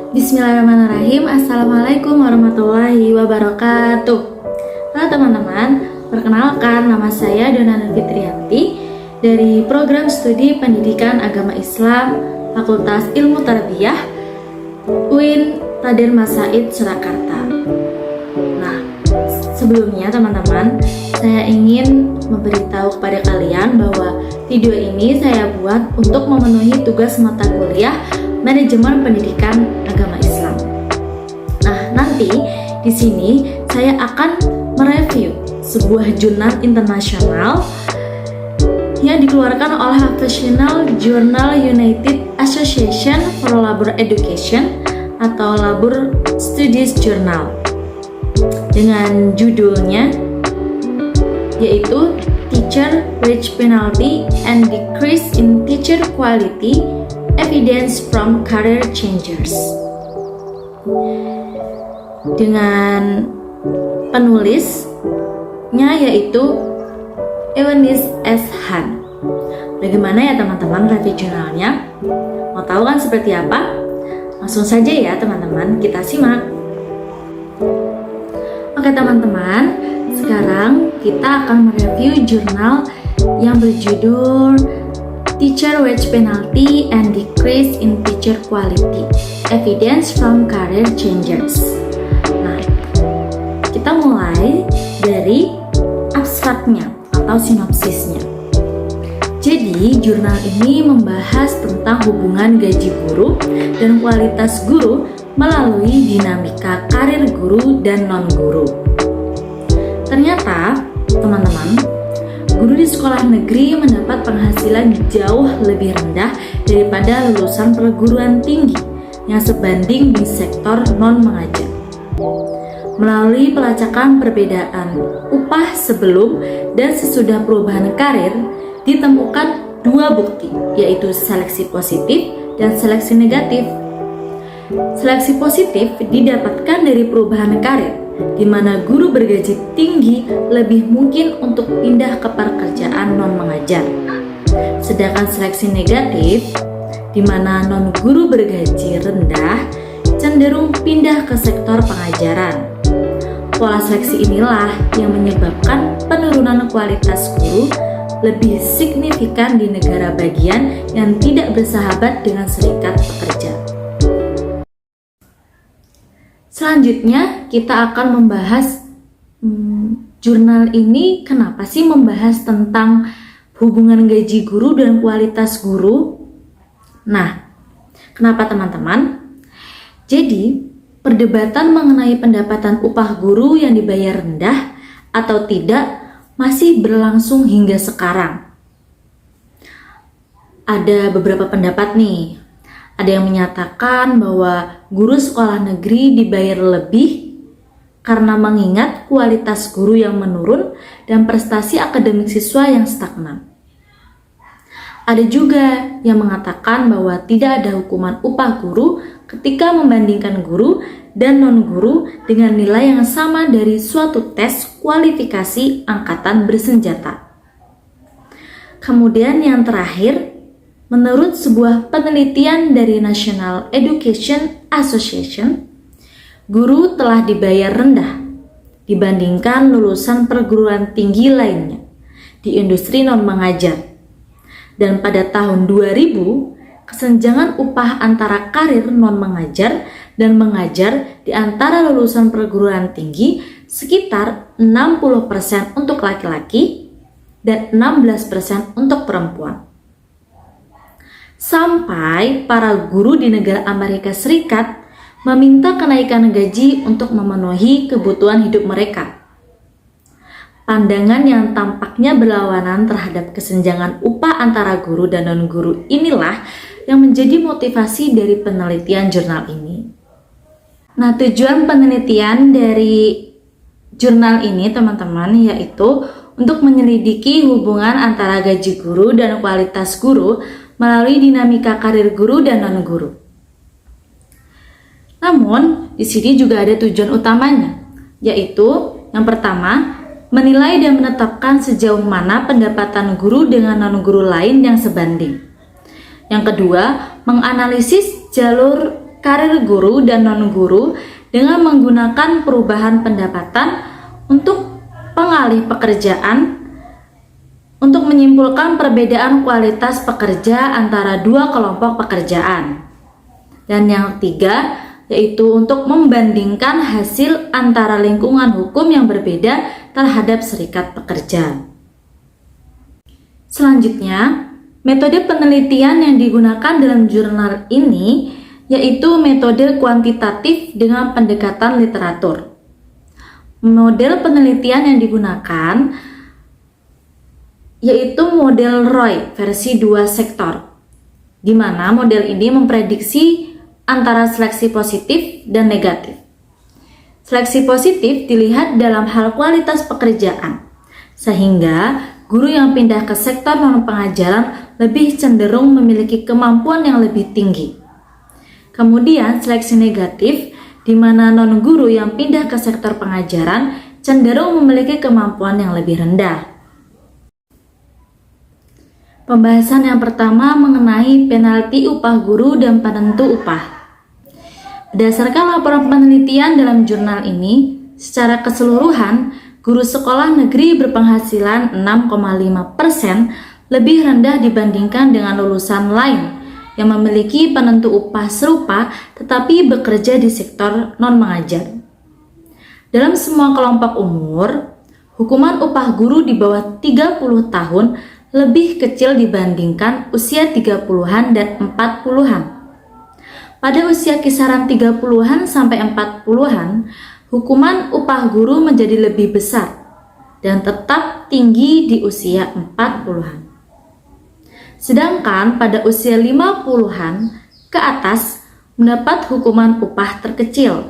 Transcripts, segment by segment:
Bismillahirrahmanirrahim. Assalamualaikum warahmatullahi wabarakatuh. Halo teman-teman, perkenalkan nama saya Dona Nur Fitriyanti dari Program Studi Pendidikan Agama Islam Fakultas Ilmu Tarbiyah UIN Raden Mas Said Surakarta. Nah, sebelumnya teman-teman, saya ingin memberitahu kepada kalian bahwa video ini saya buat untuk memenuhi tugas mata kuliah Manajemen Pendidikan Agama Islam. Nah, nanti di sini saya akan mereview sebuah jurnal internasional yang dikeluarkan oleh Professional Journal United Association for Labor Education atau Labor Studies Journal dengan judulnya yaitu Teacher Wage Penalty and Decrease in Teacher Quality Evidence from Career Changers, dengan penulisnya yaitu Eunice S. Han. Bagaimana ya teman-teman review jurnalnya? Mau tahu kan seperti apa? Langsung saja ya teman-teman, kita simak. Oke teman-teman, sekarang kita akan mereview jurnal yang berjudul Teacher Wage Penalty and Decrease in Teacher Quality Evidence from Career Changers. Nah, kita mulai dari abstraknya atau sinopsisnya. Jadi, jurnal ini membahas tentang hubungan gaji guru dan kualitas guru melalui dinamika karir guru dan non-guru. Ternyata, teman-teman, guru di sekolah negeri mendapat penghasilan jauh lebih rendah daripada lulusan perguruan tinggi yang sebanding di sektor non-mengajar. Melalui pelacakan perbedaan upah sebelum dan sesudah perubahan karir, ditemukan dua bukti, yaitu seleksi positif dan seleksi negatif. Seleksi positif didapatkan dari perubahan karir, di mana guru bergaji tinggi lebih mungkin untuk pindah ke pekerjaan non-mengajar. Sedangkan seleksi negatif, di mana non-guru bergaji rendah cenderung pindah ke sektor pengajaran. Pola seleksi inilah yang menyebabkan penurunan kualitas guru lebih signifikan di negara bagian yang tidak bersahabat dengan serikat pekerja. Selanjutnya kita akan membahas jurnal ini kenapa sih membahas tentang hubungan gaji guru dan kualitas guru. Nah, kenapa teman-teman? Jadi, perdebatan mengenai pendapatan upah guru yang dibayar rendah atau tidak masih berlangsung hingga sekarang. Ada beberapa pendapat nih. Ada yang menyatakan bahwa guru sekolah negeri dibayar lebih karena mengingat kualitas guru yang menurun dan prestasi akademik siswa yang stagnan. Ada juga yang mengatakan bahwa tidak ada hukuman upah guru ketika membandingkan guru dan non-guru dengan nilai yang sama dari suatu tes kualifikasi angkatan bersenjata. Kemudian yang terakhir, menurut sebuah penelitian dari National Education Association, guru telah dibayar rendah dibandingkan lulusan perguruan tinggi lainnya di industri non-mengajar. Dan pada tahun 2000, kesenjangan upah antara karir non-mengajar dan mengajar di antara lulusan perguruan tinggi sekitar 60% untuk laki-laki dan 16% untuk perempuan. Sampai para guru di negara Amerika Serikat meminta kenaikan gaji untuk memenuhi kebutuhan hidup mereka. Pandangan yang tampaknya berlawanan terhadap kesenjangan upah antara guru dan non-guru inilah yang menjadi motivasi dari penelitian jurnal ini. Nah, tujuan penelitian dari jurnal ini teman-teman yaitu untuk menyelidiki hubungan antara gaji guru dan kualitas guru melalui dinamika karir guru dan non-guru. Namun, di sini juga ada tujuan utamanya, yaitu yang pertama, menilai dan menetapkan sejauh mana pendapatan guru dengan non-guru lain yang sebanding. Yang kedua, menganalisis jalur karir guru dan non-guru dengan menggunakan perubahan pendapatan untuk pengalih pekerjaan untuk menyimpulkan perbedaan kualitas pekerja antara dua kelompok pekerjaan. Dan yang ketiga, yaitu untuk membandingkan hasil antara lingkungan hukum yang berbeda terhadap serikat pekerja. Selanjutnya, metode penelitian yang digunakan dalam jurnal ini yaitu metode kuantitatif dengan pendekatan literatur. Model penelitian yang digunakan yaitu model Roy versi 2 sektor, di mana model ini memprediksi antara seleksi positif dan negatif. Seleksi positif dilihat dalam hal kualitas pekerjaan, sehingga guru yang pindah ke sektor non-pengajaran lebih cenderung memiliki kemampuan yang lebih tinggi. Kemudian seleksi negatif, di mana non-guru yang pindah ke sektor pengajaran cenderung memiliki kemampuan yang lebih rendah. Pembahasan yang pertama mengenai penalti upah guru dan penentu upah. Berdasarkan laporan penelitian dalam jurnal ini, secara keseluruhan, guru sekolah negeri berpenghasilan 6,5% lebih rendah dibandingkan dengan lulusan lain yang memiliki penentu upah serupa tetapi bekerja di sektor non-mengajar. Dalam semua kelompok umur, hukuman upah guru di bawah 30 tahun lebih kecil dibandingkan usia 30-an dan 40-an. Pada usia kisaran 30-an sampai 40-an, hukuman upah guru menjadi lebih besar dan tetap tinggi di usia 40-an. Sedangkan pada usia 50-an ke atas mendapat hukuman upah terkecil.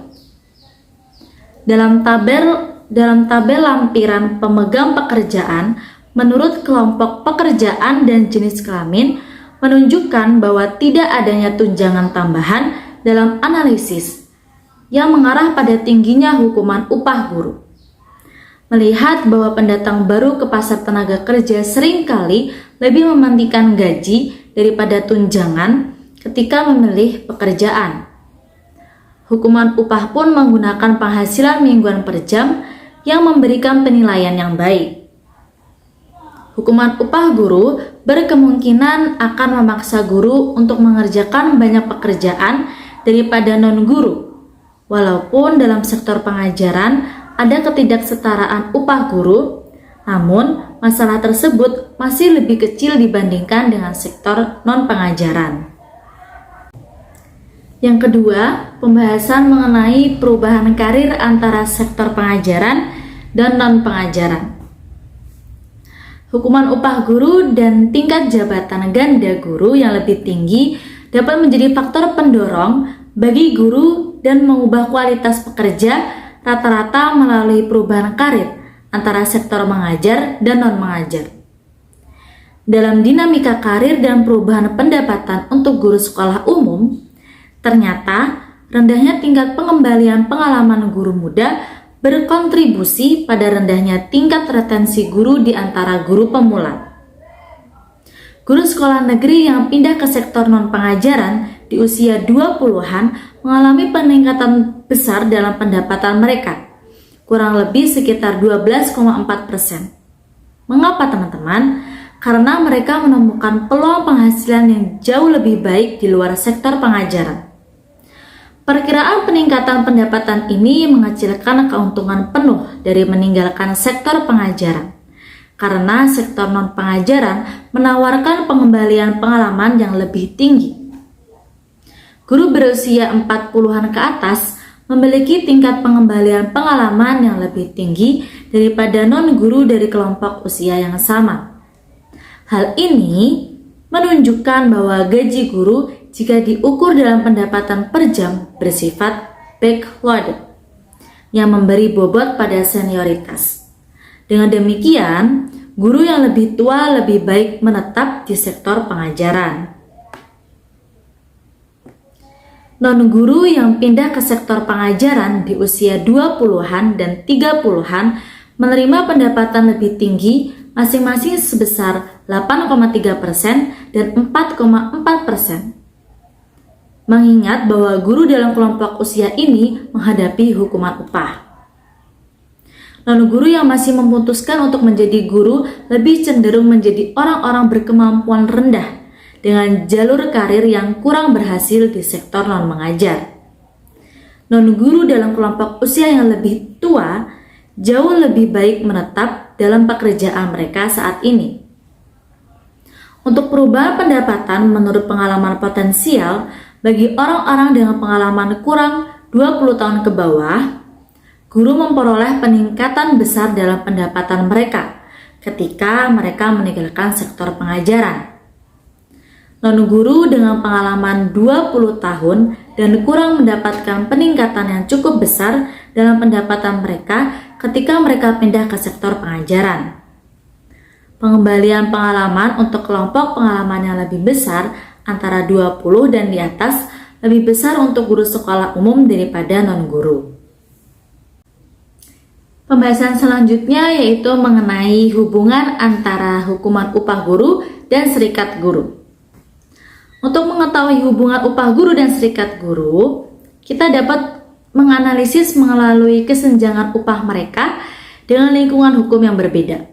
Dalam tabel lampiran pemegang pekerjaan, menurut kelompok pekerjaan dan jenis kelamin, menunjukkan bahwa tidak adanya tunjangan tambahan dalam analisis yang mengarah pada tingginya hukuman upah guru. Melihat bahwa pendatang baru ke pasar tenaga kerja seringkali lebih mementingkan gaji daripada tunjangan ketika memilih pekerjaan. Hukuman upah pun menggunakan penghasilan mingguan per jam yang memberikan penilaian yang baik. Hukuman upah guru berkemungkinan akan memaksa guru untuk mengerjakan banyak pekerjaan daripada non-guru. Walaupun dalam sektor pengajaran ada ketidaksetaraan upah guru, namun masalah tersebut masih lebih kecil dibandingkan dengan sektor non-pengajaran. Yang kedua, pembahasan mengenai perubahan karir antara sektor pengajaran dan non-pengajaran. Hukuman upah guru dan tingkat jabatan ganda guru yang lebih tinggi dapat menjadi faktor pendorong bagi guru dan mengubah kualitas pekerja rata-rata melalui perubahan karir antara sektor mengajar dan non-mengajar. Dalam dinamika karir dan perubahan pendapatan untuk guru sekolah umum, ternyata rendahnya tingkat pengembalian pengalaman guru muda berkontribusi pada rendahnya tingkat retensi guru di antara guru pemula. Guru sekolah negeri yang pindah ke sektor non-pengajaran di usia 20-an mengalami peningkatan besar dalam pendapatan mereka, kurang lebih sekitar 12,4%. Mengapa teman-teman? Karena mereka menemukan peluang penghasilan yang jauh lebih baik di luar sektor pengajaran. Perkiraan peningkatan pendapatan ini menghasilkan keuntungan penuh dari meninggalkan sektor pengajaran, karena sektor non-pengajaran menawarkan pengembalian pengalaman yang lebih tinggi. Guru berusia 40-an ke atas memiliki tingkat pengembalian pengalaman yang lebih tinggi daripada non-guru dari kelompok usia yang sama. Hal ini menunjukkan bahwa gaji guru jika diukur dalam pendapatan per jam bersifat backloaded yang memberi bobot pada senioritas. Dengan demikian, guru yang lebih tua lebih baik menetap di sektor pengajaran. Non-guru yang pindah ke sektor pengajaran di usia 20-an dan 30-an menerima pendapatan lebih tinggi masing-masing sebesar 8,3% dan 4,4%. Mengingat bahwa guru dalam kelompok usia ini menghadapi hukuman upah. Non-guru yang masih memutuskan untuk menjadi guru lebih cenderung menjadi orang-orang berkemampuan rendah dengan jalur karir yang kurang berhasil di sektor non-mengajar. Non-guru dalam kelompok usia yang lebih tua jauh lebih baik menetap dalam pekerjaan mereka saat ini. Untuk perubahan pendapatan menurut pengalaman potensial bagi orang-orang dengan pengalaman kurang 20 tahun ke bawah, guru memperoleh peningkatan besar dalam pendapatan mereka ketika mereka meninggalkan sektor pengajaran. Non-guru dengan pengalaman 20 tahun dan kurang mendapatkan peningkatan yang cukup besar dalam pendapatan mereka ketika mereka pindah ke sektor pengajaran. Pengembalian pengalaman untuk kelompok pengalaman yang lebih besar antara 20 dan di atas lebih besar untuk guru sekolah umum daripada non-guru. Pembahasan selanjutnya yaitu mengenai hubungan antara hukuman upah guru dan serikat guru. Untuk mengetahui hubungan upah guru dan serikat guru, kita dapat menganalisis melalui kesenjangan upah mereka dengan lingkungan hukum yang berbeda.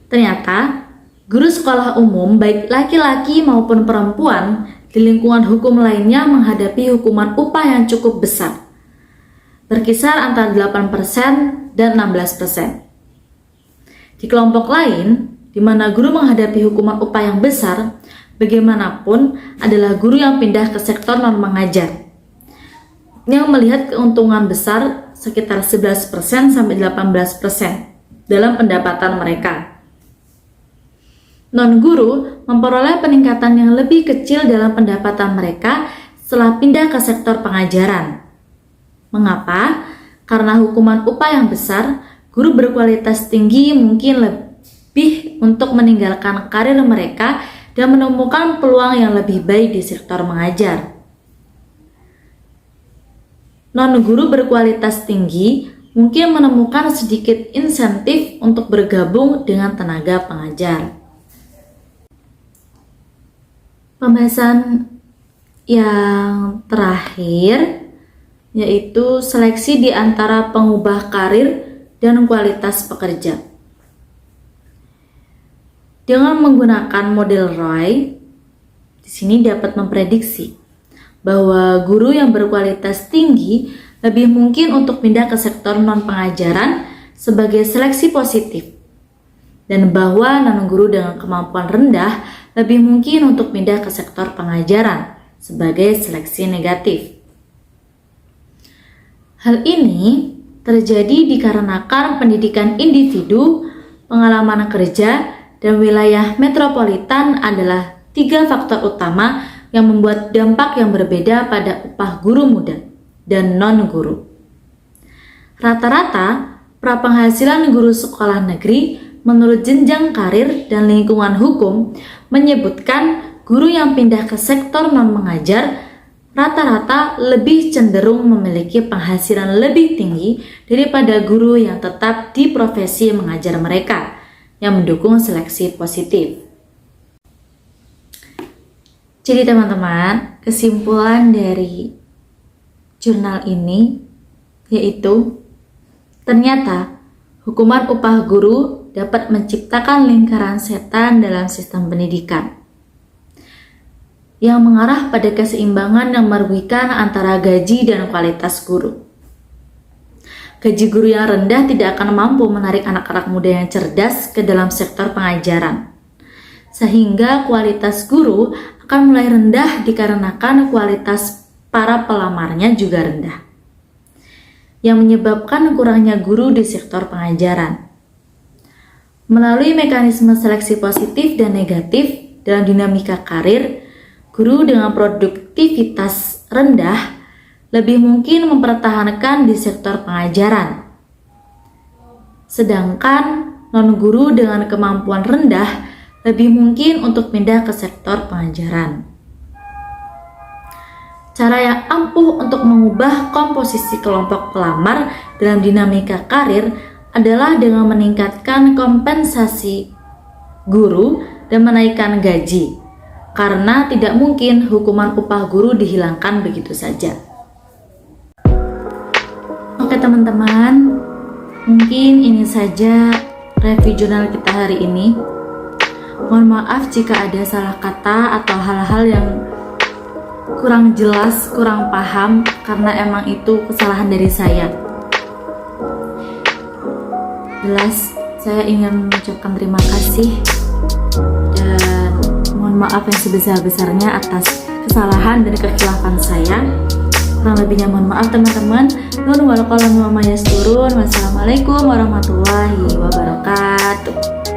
Ternyata, guru sekolah umum baik laki-laki maupun perempuan di lingkungan hukum lainnya menghadapi hukuman upah yang cukup besar, berkisar antara 8% dan 16%. Di kelompok lain, di mana guru menghadapi hukuman upah yang besar, bagaimanapun adalah guru yang pindah ke sektor non-mengajar, yang melihat keuntungan besar sekitar 11% sampai 18% dalam pendapatan mereka. Non-guru memperoleh peningkatan yang lebih kecil dalam pendapatan mereka setelah pindah ke sektor pengajaran. Mengapa? Karena hukuman upah yang besar, guru berkualitas tinggi mungkin lebih untuk meninggalkan karir mereka dan menemukan peluang yang lebih baik di sektor mengajar. Non-guru berkualitas tinggi mungkin menemukan sedikit insentif untuk bergabung dengan tenaga pengajar. Pembahasan yang terakhir yaitu seleksi di antara pengubah karir dan kualitas pekerja. Dengan menggunakan model Roy, di sini dapat memprediksi bahwa guru yang berkualitas tinggi lebih mungkin untuk pindah ke sektor non-pengajaran sebagai seleksi positif, dan bahwa non-guru dengan kemampuan rendah lebih mungkin untuk pindah ke sektor pengajaran sebagai seleksi negatif. Hal ini terjadi dikarenakan pendidikan individu, pengalaman kerja, dan wilayah metropolitan adalah 3 faktor utama yang membuat dampak yang berbeda pada upah guru muda dan non-guru. Rata-rata, prapenghasilan guru sekolah negeri menurut jenjang karir dan lingkungan hukum menyebutkan guru yang pindah ke sektor non-mengajar rata-rata lebih cenderung memiliki penghasilan lebih tinggi daripada guru yang tetap di profesi mengajar mereka yang mendukung seleksi positif. Jadi teman-teman, kesimpulan dari jurnal ini yaitu ternyata hukuman upah guru dapat menciptakan lingkaran setan dalam sistem pendidikan yang mengarah pada keseimbangan yang merugikan antara gaji dan kualitas guru. Gaji guru yang rendah tidak akan mampu menarik anak-anak muda yang cerdas ke dalam sektor pengajaran, sehingga kualitas guru akan mulai rendah dikarenakan kualitas para pelamarnya juga rendah, yang menyebabkan kurangnya guru di sektor pengajaran. Melalui mekanisme seleksi positif dan negatif dalam dinamika karir, guru dengan produktivitas rendah lebih mungkin mempertahankan di sektor pengajaran. Sedangkan non-guru dengan kemampuan rendah lebih mungkin untuk pindah ke sektor pengajaran. Cara yang ampuh untuk mengubah komposisi kelompok pelamar dalam dinamika karir adalah dengan meningkatkan kompensasi guru dan menaikkan gaji, karena tidak mungkin hukuman upah guru dihilangkan begitu saja. Oke teman-teman, mungkin ini saja review jurnal kita hari ini. Mohon maaf jika ada salah kata atau hal-hal yang kurang jelas, kurang paham, karena emang itu kesalahan dari saya. Jelas, saya ingin mengucapkan terima kasih dan mohon maaf yang sebesar-besarnya atas kesalahan dan kekhilafan saya. Kurang lebihnya mohon maaf teman-teman. Wassalamualaikum warahmatullahi wabarakatuh.